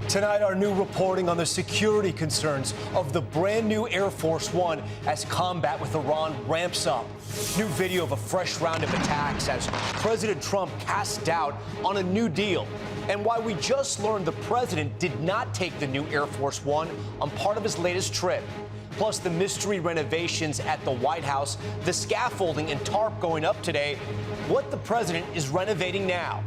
Tonight, our new reporting on the security concerns of the brand new Air Force One as combat with Iran ramps up. New video of a fresh round of attacks as President Trump casts doubt on a new deal. And why we just learned the president did not take the new Air Force One on part of his latest trip. Plus the mystery renovations at the White House, the scaffolding and tarp going up today, what the president is renovating now.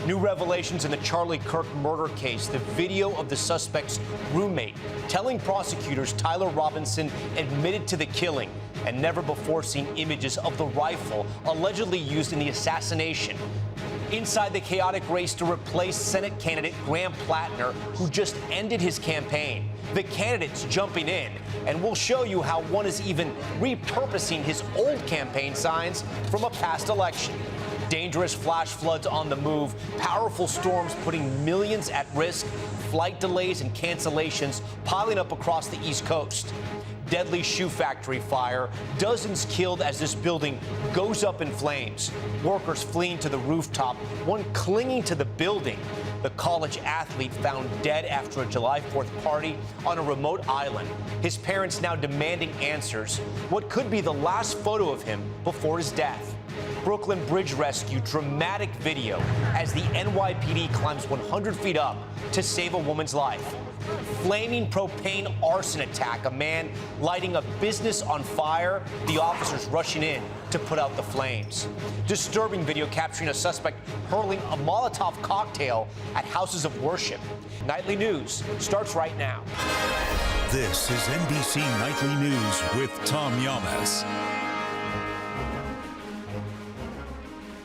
New revelations in the Charlie Kirk murder case, the video of the suspect's roommate telling prosecutors Tyler Robinson admitted to the killing and never before seen images of the rifle allegedly used in the assassination. Inside the chaotic race to replace Senate candidate Graham Plattner, who just ended his campaign. The candidates jumping in, and we'll show you how one is even repurposing his old campaign signs from a past election. Dangerous flash floods on the move, powerful storms putting millions at risk, flight delays and cancellations piling up across the East Coast. Deadly shoe factory fire, dozens killed as this building goes up in flames. Workers fleeing to the rooftop, one clinging to the building. The college athlete found dead after a July 4th party on a remote island. His parents now demanding answers. What could be the last photo of him before his death? Brooklyn Bridge rescue, dramatic video as the NYPD climbs 100 feet up to save a woman's life. Flaming propane arson attack, a man lighting a business on fire, the officers rushing in to put out the flames. Disturbing video capturing a suspect hurling a Molotov cocktail at houses of worship. Nightly News starts right now. This is NBC Nightly News with Tom Llamas.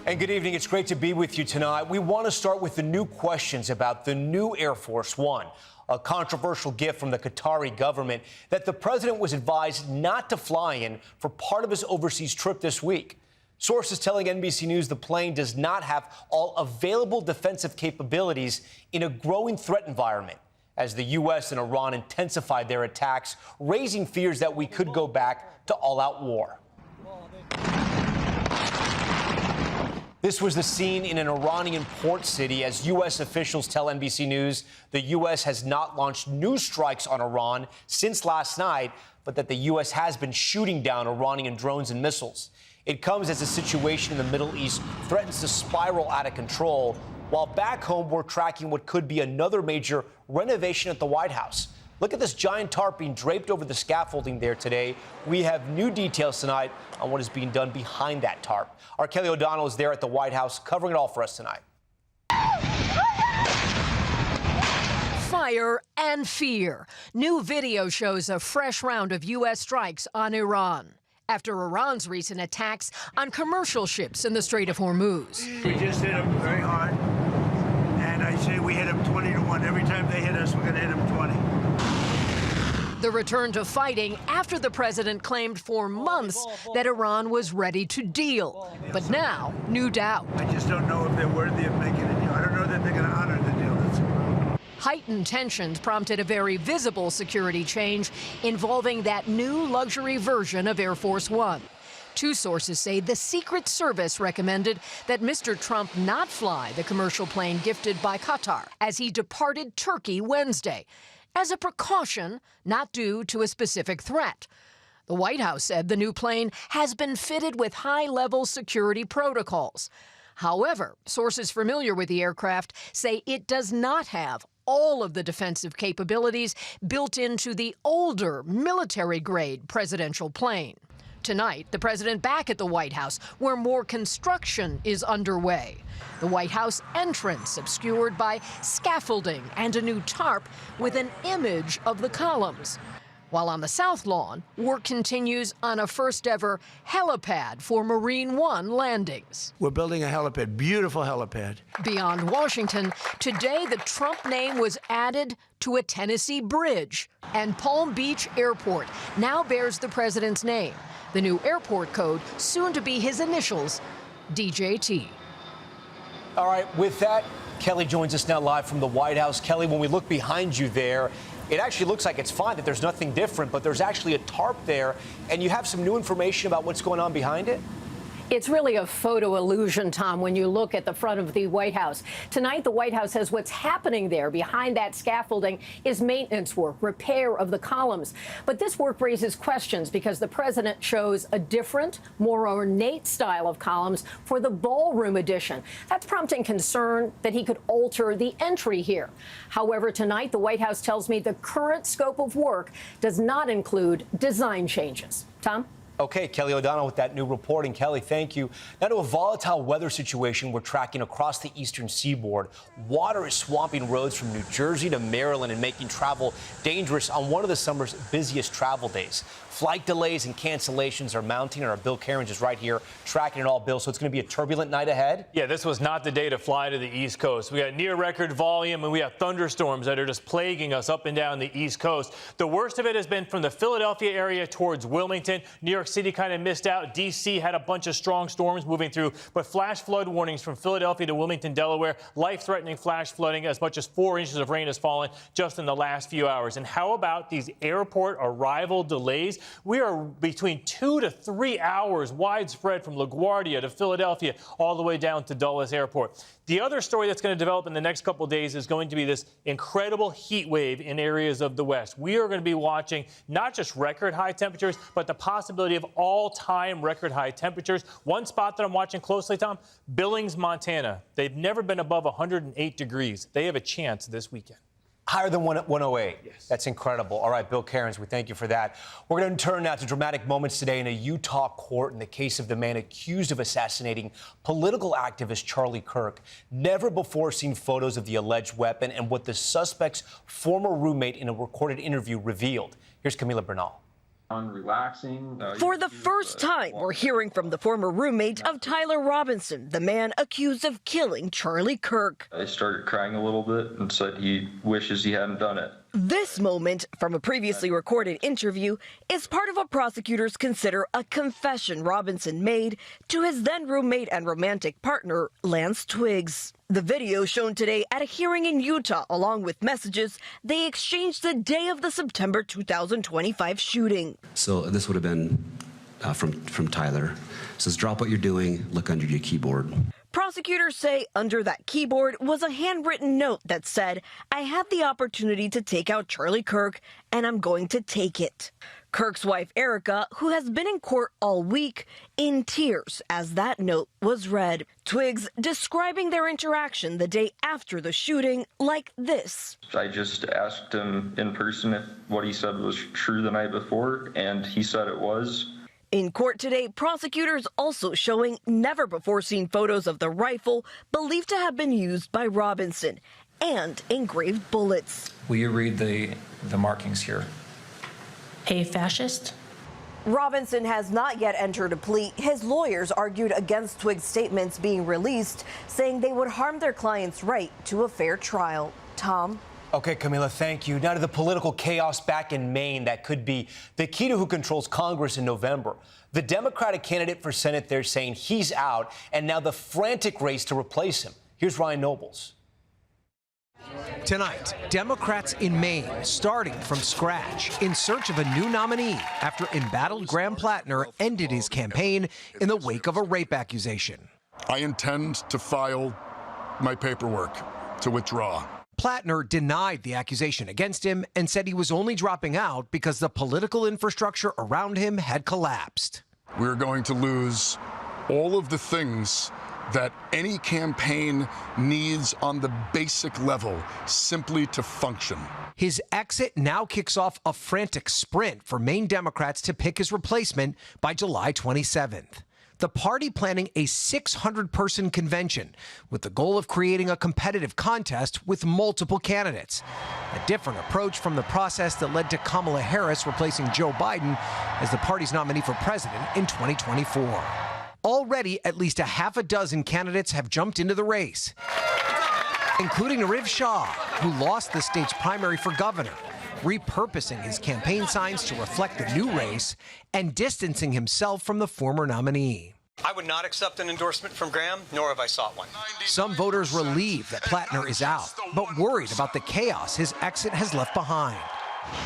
And good evening. It's great to be with you tonight. We want to start with the new questions about the new Air Force One, a controversial gift from the Qatari government that the president was advised not to fly in for part of his overseas trip this week. Sources telling NBC News the plane does not have all available defensive capabilities in a growing threat environment as the U.S. and Iran intensified their attacks, raising fears that we could go back to all-out war. This was the scene in an Iranian port city as U.S. officials tell NBC News the U.S. has not launched new strikes on Iran since last night, but that the U.S. has been shooting down Iranian drones and missiles. It comes as the situation in the Middle East threatens to spiral out of control, while back home we're tracking what could be another major renovation at the White House. Look at this giant tarp being draped over the scaffolding there today. We have new details tonight on what is being done behind that tarp. Our Kelly O'Donnell is there at the White House covering it all for us tonight. Fire and fear. New video shows a fresh round of U.S. strikes on Iran after Iran's recent attacks on commercial ships in the Strait of Hormuz. We just hit them very hard, and I say we hit them 20-1. Every time they hit us, we're going to hit them 20. The return to fighting after the president claimed for months that Iran was ready to deal. But now, new doubt. I just don't know if they're worthy of making a deal. I don't know that they're going to honor the deal. That's the problem. Heightened tensions prompted a very visible security change involving that new luxury version of Air Force One. Two sources say the Secret Service recommended that Mr. Trump not fly the commercial plane gifted by Qatar as he departed Turkey Wednesday, as a precaution, not due to a specific threat. The White House said the new plane has been fitted with high-level security protocols. However, sources familiar with the aircraft say it does not have all of the defensive capabilities built into the older military-grade presidential plane. Tonight, the president back at the White House, where more construction is underway. The White House entrance obscured by scaffolding and a new tarp with an image of the columns. While on the South Lawn, work continues on a first-ever helipad for Marine One landings. We're building a helipad, beautiful helipad. Beyond Washington, today the Trump name was added to a Tennessee bridge. And Palm Beach Airport now bears the president's name. The new airport code, soon to be his initials, DJT. All right, with that, Kelly joins us now live from the White House. Kelly, when we look behind you there, it actually looks like it's fine, that there's nothing different, but there's actually a tarp there, and you have some new information about what's going on behind it? It's really a photo illusion, Tom, when you look at the front of the White House. Tonight, the White House says what's happening there behind that scaffolding is maintenance work, repair of the columns. But this work raises questions because the president chose a different, more ornate style of columns for the ballroom edition. That's prompting concern that he could alter the entry here. However, tonight, the White House tells me the current scope of work does not include design changes. Tom? Okay, Kelly O'Donnell with that new reporting. Kelly, thank you. Now to a volatile weather situation we're tracking across the eastern seaboard. Water is swamping roads from New Jersey to Maryland and making travel dangerous on one of the summer's busiest travel days. Flight delays and cancellations are mounting, and our Bill Cairns is right here tracking it all, Bill. So it's going to be a turbulent night ahead? Yeah, this was not the day to fly to the East Coast. We got near record volume, and we have thunderstorms that are just plaguing us up and down the East Coast. The worst of it has been from the Philadelphia area towards Wilmington. New York City kind of missed out. D.C. had a bunch of strong storms moving through, but flash flood warnings from Philadelphia to Wilmington, Delaware. Life-threatening flash flooding. As much as 4 inches of rain has fallen just in the last few hours. And how about these airport arrival delays? We are between 2 to 3 hours widespread from LaGuardia to Philadelphia all the way down to Dulles Airport. The other story that's going to develop in the next couple of days is going to be this incredible heat wave in areas of the West. We are going to be watching not just record high temperatures, but the possibility of all-time record high temperatures. One spot that I'm watching closely, Tom, Billings, Montana. They've never been above 108 degrees. They have a chance this weekend. Higher than 108. Yes. That's incredible. All right, Bill Cairns, we thank you for that. We're going to turn now to dramatic moments today in a Utah court in the case of the man accused of assassinating political activist Charlie Kirk. Never before seen photos of the alleged weapon and what the suspect's former roommate in a recorded interview revealed. Here's Camila Bernal. Relaxing. For the first time, we're hearing from the former roommate of Tyler Robinson, the man accused of killing Charlie Kirk. I started crying a little bit and said he wishes he hadn't done it. This moment from a previously recorded interview is part of what prosecutors consider a confession Robinson made to his then roommate and romantic partner, Lance Twiggs. The video shown today at a hearing in Utah, along with messages they exchanged the day of the September 2025 shooting. So this would have been from Tyler. It says, drop what you're doing, look under your keyboard. Prosecutors say under that keyboard was a handwritten note that said, I had the opportunity to take out Charlie Kirk, and I'm going to take it. Kirk's wife, Erica, who has been in court all week, in tears as that note was read. Twiggs describing their interaction the day after the shooting like this. I just asked him in person if what he said was true the night before, and he said it was. In court today, prosecutors also showing never-before-seen photos of the rifle believed to have been used by Robinson and engraved bullets. Will you read the markings here? A fascist? Robinson has not yet entered a plea. His lawyers argued against Twiggs' statements being released, saying they would harm their client's right to a fair trial. Tom? Okay, Camila, thank you. Now to the political chaos back in Maine that could be the key to who controls Congress in November. The Democratic candidate for Senate there saying he's out, and now the frantic race to replace him. Here's Ryan Nobles. Tonight, Democrats in Maine starting from scratch in search of a new nominee after embattled Graham Plattner ended his campaign in the wake of a rape accusation. I intend to file my paperwork to withdraw. Plattner denied the accusation against him and said he was only dropping out because the political infrastructure around him had collapsed. We're going to lose all of the things that any campaign needs on the basic level simply to function. His exit now kicks off a frantic sprint for Maine Democrats to pick his replacement by July 27th. The party planning a 600-person convention with the goal of creating a competitive contest with multiple candidates. A different approach from the process that led to Kamala Harris replacing Joe Biden as the party's nominee for president in 2024. Already, at least a half a dozen candidates have jumped into the race, including Nariv Shah, who lost the state's primary for governor, repurposing his campaign signs to reflect the new race and distancing himself from the former nominee. I would not accept an endorsement from Graham, nor have I sought one. Some voters relieved that Plattner is out, but worried about the chaos his exit has left behind.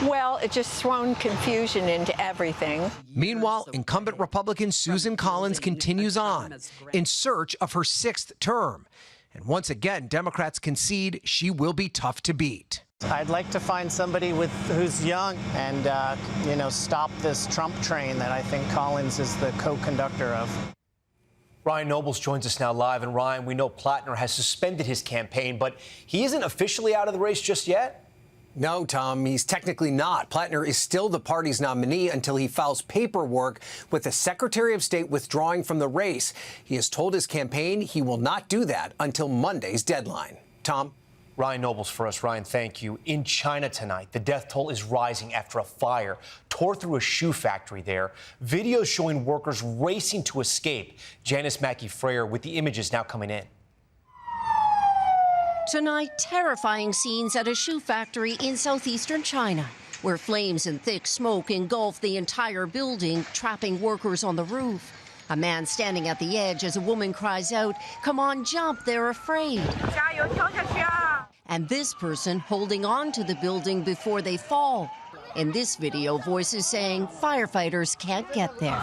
Well, it's just thrown confusion into everything. Meanwhile, incumbent Republican Susan Collins continues on in search of her 6th term. And once again, Democrats concede she will be tough to beat. I'd like to find somebody who's young and, stop this Trump train that I think Collins is the co-conductor of. Ryan Nobles joins us now live. And Ryan, we know Plattner has suspended his campaign, but he isn't officially out of the race just yet. No, Tom, he's technically not. Plattner is still the party's nominee until he files paperwork with the Secretary of State withdrawing from the race. He has told his campaign he will not do that until Monday's deadline. Tom? Ryan Nobles for us. Ryan, thank you. In China tonight, the death toll is rising after a fire tore through a shoe factory there. Videos showing workers racing to escape. Janice Mackey-Freyer with the images now coming in. Tonight, terrifying scenes at a shoe factory in southeastern China, where flames and thick smoke engulf the entire building, trapping workers on the roof. A man standing at the edge as a woman cries out, "Come on, jump, they're afraid." And this person holding on to the building before they fall. In this video, voices saying firefighters can't get there.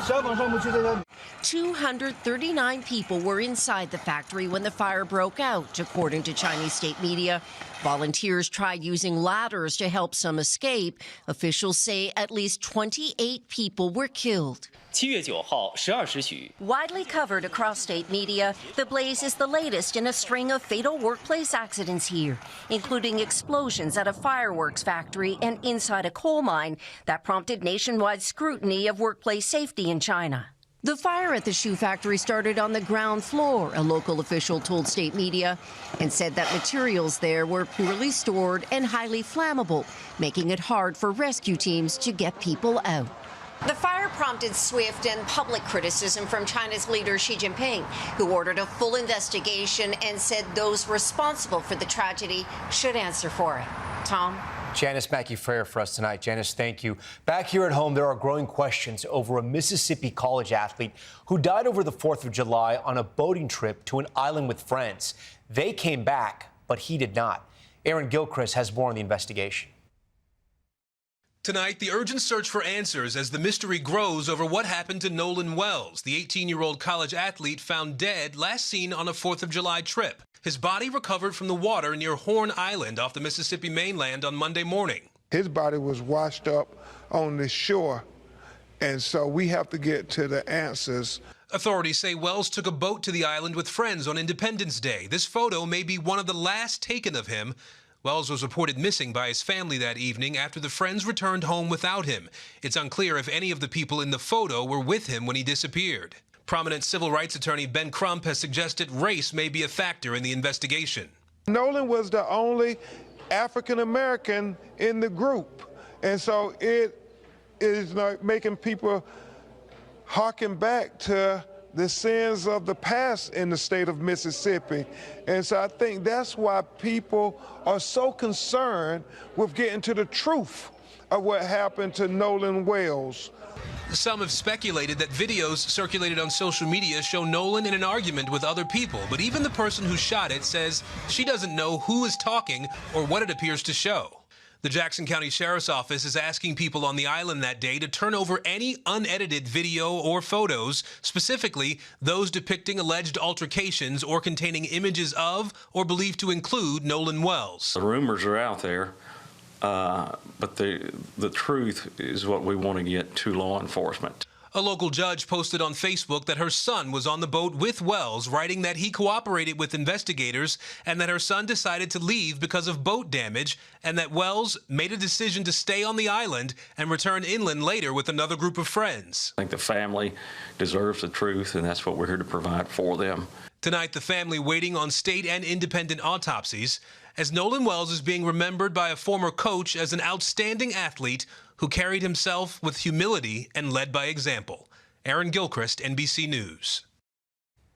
239 people were inside the factory when the fire broke out, according to Chinese state media. Volunteers tried using ladders to help some escape. Officials say at least 28 people were killed. 7月9号12时许 Widely covered across state media, the blaze is the latest in a string of fatal workplace accidents here, including explosions at a fireworks factory and inside a coal mine that prompted nationwide scrutiny of workplace safety in China. The fire at the shoe factory started on the ground floor, a local official told state media, and said that materials there were poorly stored and highly flammable, making it hard for rescue teams to get people out. The fire prompted swift and public criticism from China's leader Xi Jinping, who ordered a full investigation and said those responsible for the tragedy should answer for it. Tom? Janice Mackey-Freyer for us tonight. Janice, thank you. Back here at home, there are growing questions over a Mississippi college athlete who died over the 4th of July on a boating trip to an island with friends. They came back, but he did not. Aaron Gilchrist has more on the investigation. Tonight, the urgent search for answers as the mystery grows over what happened to Nolan Wells, the 18-year-old college athlete found dead last seen on a 4th of July trip. His body recovered from the water near Horn Island off the Mississippi mainland on Monday morning. His body was washed up on the shore, and so we have to get to the answers. Authorities say Wells took a boat to the island with friends on Independence Day. This photo may be one of the last taken of him. Wells was reported missing by his family that evening after the friends returned home without him. It's unclear if any of the people in the photo were with him when he disappeared. Prominent civil rights attorney Ben Crump has suggested race may be a factor in the investigation. Nolan was the only African American in the group, and so it is making people harken back to the sins of the past in the state of Mississippi. And so I think that's why people are so concerned with getting to the truth of what happened to Nolan Wells. Some have speculated that videos circulated on social media show Nolan in an argument with other people, but even the person who shot it says she doesn't know who is talking or what it appears to show. The Jackson County Sheriff's Office is asking people on the island that day to turn over any unedited video or photos, specifically those depicting alleged altercations or containing images of or believed to include Nolan Wells. The rumors are out there, but the truth is what we want to get to law enforcement. A local judge posted on Facebook that her son was on the boat with Wells, writing that he cooperated with investigators and that her son decided to leave because of boat damage, and that Wells made a decision to stay on the island and return inland later with another group of friends. I think the family deserves the truth, and that's what we're here to provide for them. Tonight, the family waiting on state and independent autopsies, as Nolan Wells is being remembered by a former coach as an outstanding athlete who carried himself with humility and led by example. Aaron Gilchrist, NBC News.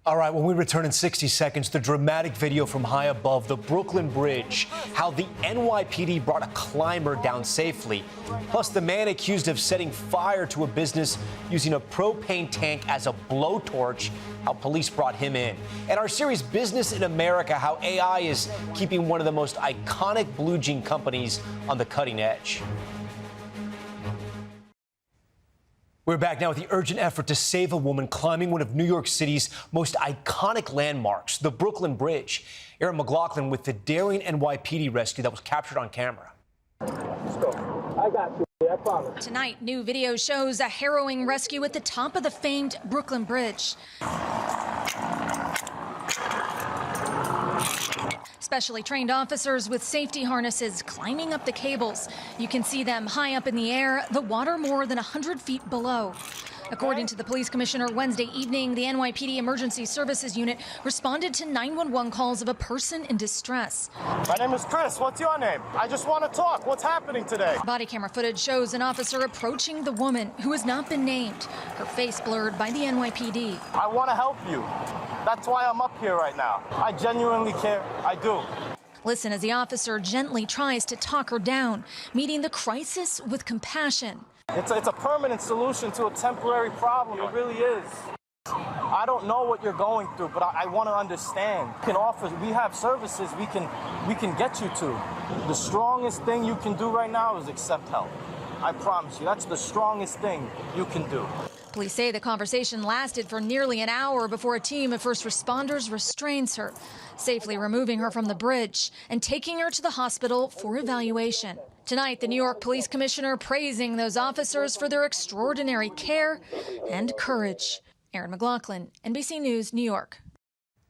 All right, when we return in 60 seconds, the dramatic video from high above the Brooklyn Bridge, how the NYPD brought a climber down safely, plus the man accused of setting fire to a business using a propane tank as a blowtorch, how police brought him in. And our series Business in America, how AI is keeping one of the most iconic blue jean companies on the cutting edge. We're back now with the urgent effort to save a woman climbing one of New York City's most iconic landmarks, the Brooklyn Bridge. Aaron McLaughlin with the daring NYPD rescue that was captured on camera. Let's go. I got you. I promise. Tonight, new video shows a harrowing rescue at the top of the famed Brooklyn Bridge. Specially trained officers with safety harnesses climbing up the cables. You can see them high up in the air, the water more than 100 feet below. According to the police commissioner, Wednesday evening, the NYPD Emergency Services Unit responded to 911 calls of a person in distress. My name is Chris. What's your name? I just want to talk. What's happening today? Body camera footage shows an officer approaching the woman who has not been named, her face blurred by the NYPD. I want to help you. That's why I'm up here right now. I genuinely care. I do. Listen as the officer gently tries to talk her down, meeting the crisis with compassion. It's a permanent solution to a temporary problem. It really is. I don't know what you're going through, but I want to understand. We have services we can get you to. The strongest thing you can do right now is accept help. I promise you, that's the strongest thing you can do. Police say the conversation lasted for nearly an hour before a team of first responders restrains her, safely removing her from the bridge and taking her to the hospital for evaluation. Tonight, the New York Police Commissioner praising those officers for their extraordinary care and courage. Aaron McLaughlin, NBC News, New York.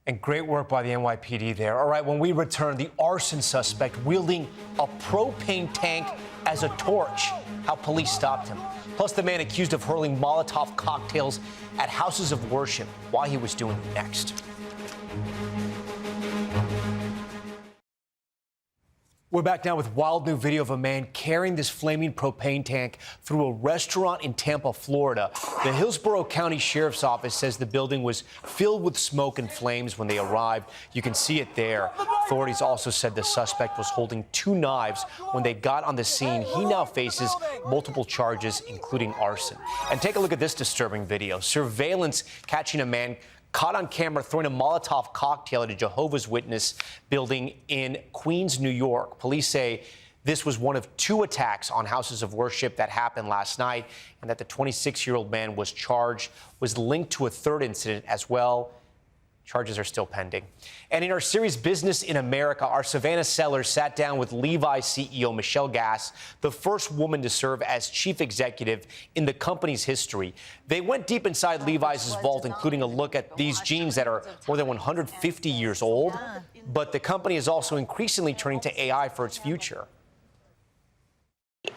And great work by the NYPD there. All right, when we return, the arson suspect wielding a propane tank as a torch, how police stopped him. Plus, the man accused of hurling Molotov cocktails at houses of worship, why he was doing it next. We're back now with wild new video of a man carrying this flaming propane tank through a restaurant in Tampa, Florida. The Hillsborough County Sheriff's Office says the building was filled with smoke and flames when they arrived. You can see it there. Authorities also said the suspect was holding 2 knives when they got on the scene. He now faces multiple charges, including arson. And take a look at this disturbing video. Surveillance catching a man caught on camera throwing a Molotov cocktail at a Jehovah's Witness building in Queens, New York. Police say this was one of 2 attacks on houses of worship that happened last night, and that the 26-year-old man was charged, was linked to a 3rd incident as well. Charges are still pending. And in our series Business in America, our Savannah Sellers sat down with Levi CEO Michelle Gass, the first woman to serve as chief executive in the company's history. They went deep inside Levi's vault, including a look at these jeans that are more than 150 years old. But the company is also increasingly turning to AI for its future.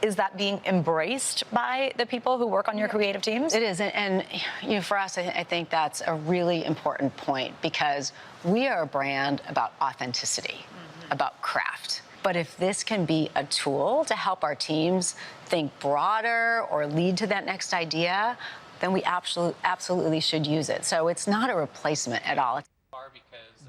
Is that being embraced by the people who work on your creative teams? It is. And you know, for us, I think that's a really important point, because we are a brand about authenticity, about craft. But if this can be a tool to help our teams think broader or lead to that next idea, then we absolutely should use it. So it's not a replacement at all.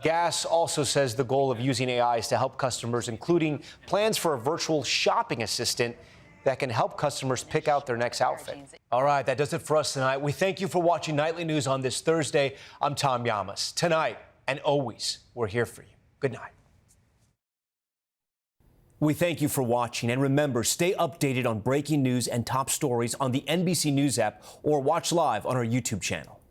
Gass also says the goal of using AI is to help customers, including plans for a virtual shopping assistant that can help customers pick out their next outfit. All right, that does it for us tonight. We thank you for watching Nightly News on this Thursday. I'm Tom Llamas. Tonight and always, we're here for you. Good night. We thank you for watching, and remember, stay updated on breaking news and top stories on the NBC News app or watch live on our YouTube channel.